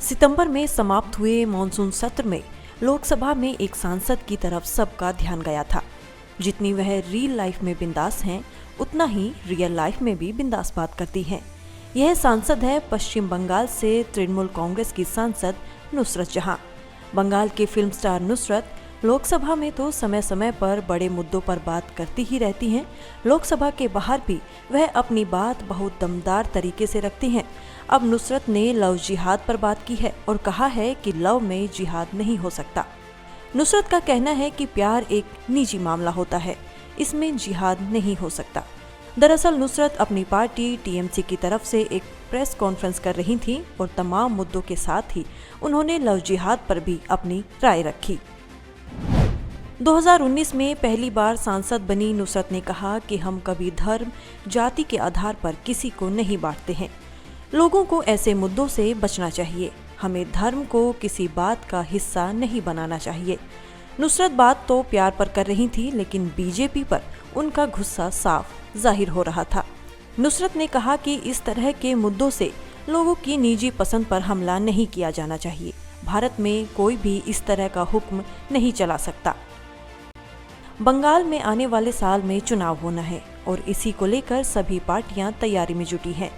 सितंबर में समाप्त हुए मॉनसून सत्र में लोकसभा में एक सांसद की तरफ सबका ध्यान गया था। जितनी वह रियल लाइफ में बिंदास हैं, उतना ही रियल लाइफ में भी बिंदास बात करती हैं। यह सांसद है पश्चिम बंगाल से तृणमूल कांग्रेस की सांसद नुसरत जहां। बंगाल के फिल्म स्टार नुसरत लोकसभा में तो समय समय पर बड़े मुद्दों पर बात करती ही रहती हैं। लोकसभा के बाहर भी वह अपनी बात बहुत दमदार तरीके से रखती हैं। अब नुसरत ने लव जिहाद पर बात की है और कहा है कि लव में जिहाद नहीं हो सकता। नुसरत का कहना है कि प्यार एक निजी मामला होता है, इसमें जिहाद नहीं हो सकता। दरअसल नुसरत अपनी पार्टी टीएमसी की तरफ से एक प्रेस कॉन्फ्रेंस कर रही थी और तमाम मुद्दों के साथ ही उन्होंने लव जिहाद पर भी अपनी राय रखी। 2019 में पहली बार सांसद बनी नुसरत ने कहा कि हम कभी धर्म, जाति के आधार पर किसी को नहीं बांटते हैं। लोगों को ऐसे मुद्दों से बचना चाहिए। हमें धर्म को किसी बात का हिस्सा नहीं बनाना चाहिए। नुसरत बात तो प्यार पर कर रही थी, लेकिन बीजेपी पर उनका गुस्सा साफ जाहिर हो रहा था। नुसरत ने कहा कि इस तरह के मुद्दों से लोगों की निजी पसंद पर हमला नहीं किया जाना चाहिए। भारत में कोई भी इस तरह का हुक्म नहीं चला सकता। बंगाल में आने वाले साल में चुनाव होना है और इसी को लेकर सभी पार्टियां तैयारी में जुटी हैं।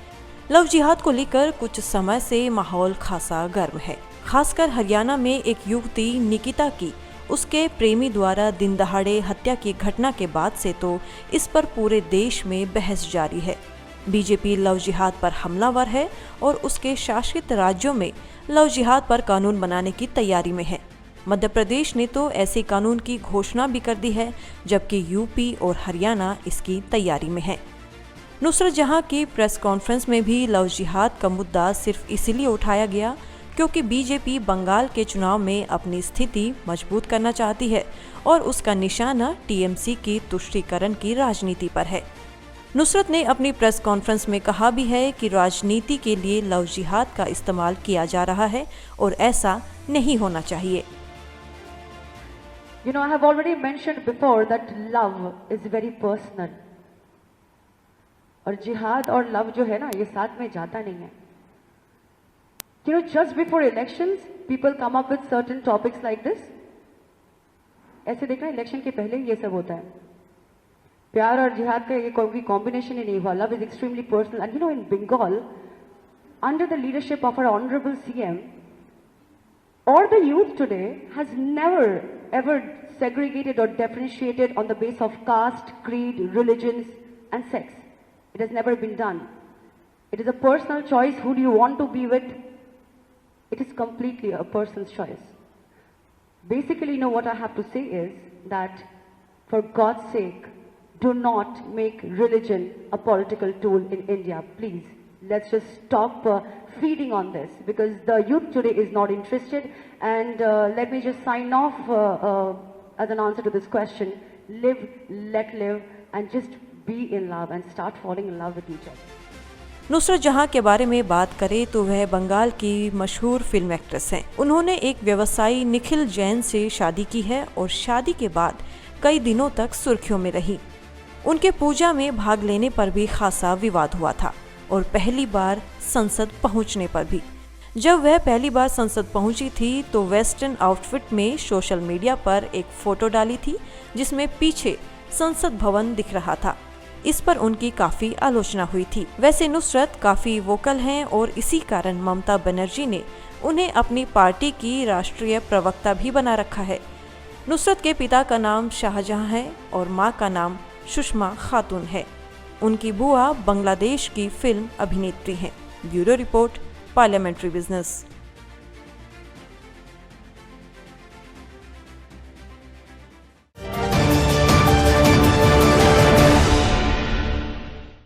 लव जिहाद को लेकर कुछ समय से माहौल खासा गर्म है। खासकर हरियाणा में एक युवती निकिता की उसके प्रेमी द्वारा दिन दहाड़े हत्या की घटना के बाद से तो इस पर पूरे देश में बहस जारी है। बीजेपी लव जिहाद पर हमलावर है और उसके शासित राज्यों में लव जिहाद पर कानून बनाने की तैयारी में है। मध्य प्रदेश ने तो ऐसे कानून की घोषणा भी कर दी है, जबकि यूपी और हरियाणा इसकी तैयारी में है। नुसरत जहां की प्रेस कॉन्फ्रेंस में भी लव जिहाद का मुद्दा सिर्फ इसलिए उठाया गया क्योंकि बीजेपी बंगाल के चुनाव में अपनी स्थिति मजबूत करना चाहती है और उसका निशाना टीएमसी की तुष्टीकरण की राजनीति पर है। नुसरत ने अपनी प्रेस कॉन्फ्रेंस में कहा भी है कि राजनीति के लिए लव जिहाद का इस्तेमाल किया जा रहा है और ऐसा नहीं होना चाहिए। You know, I have already mentioned before that love is very personal. और जिहाद और लव जो है ना, ये साथ में जाता नहीं है। You know, just before elections, people come up with certain topics like this. ऐसे देखना, इलेक्शन के पहले ये सब होता है। प्यार और जिहाद का ये कोई कॉम्बिनेशन ही नहीं हुआ। Love is extremely personal. And you know, in Bengal, under the leadership of our honorable CM, or the youth today has never ever segregated or differentiated on the basis of caste, creed, religions and sex. It has never been done. It is a personal choice. Who do you want to be with? It is completely a person's choice. Basically, you know, what I have to say is that for God's sake, do not make religion a political tool in India, please. Let's just stop feeding on this, because the youth today is not interested. And let me just sign off as an answer to this question. Live, let live, and just be in love and start falling in love with each other. Nusrat जहां के बारे में बात करें तो वह बंगाल की मशहूर फिल्म एक्ट्रेस हैं। उन्होंने एक व्यवसायी निखिल जैन से शादी की है और शादी के बाद कई दिनों तक सुर्खियों में रही। उनके पूजा में भाग लेने पर भी खासा विवाद हुआ था और पहली बार संसद पहुंचने पर भी। जब वह पहली बार संसद पहुंची थी तो वेस्टर्न आउटफिट में सोशल मीडिया पर एक फोटो डाली थी जिसमें पीछे संसद भवन दिख रहा था। इस पर उनकी काफी आलोचना हुई थी। वैसे नुसरत काफी वोकल हैं और इसी कारण ममता बनर्जी ने उन्हें अपनी पार्टी की राष्ट्रीय प्रवक्ता भी बना रखा है। नुसरत के पिता का नाम शाहजहां है और मां का नाम सुषमा खातून है। उनकी बुआ बांग्लादेश की फिल्म अभिनेत्री हैं। Bureau report, parliamentary business.